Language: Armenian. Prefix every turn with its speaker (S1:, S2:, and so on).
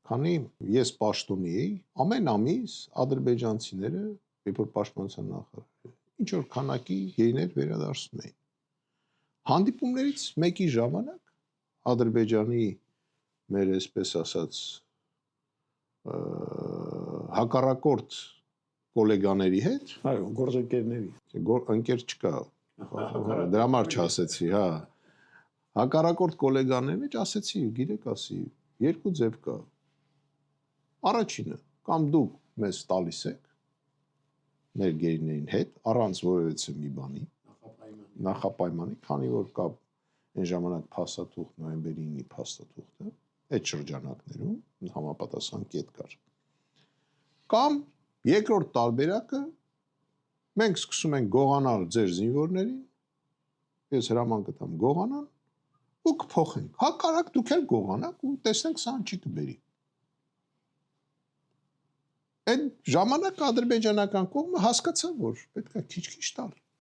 S1: Քանի ես պաշտոնի էի, ամեն ամիս ադրբեջանցիները, երբ որ պաշտպանության նախարար ինչ որ քանակի գեյներ վերադարձնում էին։ Հանդիպումներից մեկի ժամանակ Ադրբեջանի մեր այսպես ասած հակառակորդ գոլեգաների հետ,
S2: այո, գործընկերների,
S1: ընկեր չկա, դրա համար չասեցի, հա, հակառակորդ գոլեգաների մեջ ասեցի, գիտեք, ասի, երկու ձև կա։ Առաջինը, կամ դուք մեզ տալիս եք մեր գերիներին հետ, առանց որևէ մի բանի, նախապայմանի, քանի որ կա այն ժամանակ փաստաթուղթ նոյեմբերի 9-ի փաստաթուղթը, այդ շրջանակներում համապատասխան կետ կար։ Կամ երկրորդ տարբերակը, մենք սկսում ենք գողանալ ձեր զինվորներին, ես հրաման կտամ գողանան, ու կփոխենք, հակառակ դուք էլ գողանաք ու տեսնենք սա ինչի կբերի։ Այդ ժամանակ ադրբեջանական կողմը հասկացավ, որ պետք է քիչ-քիչ տալ։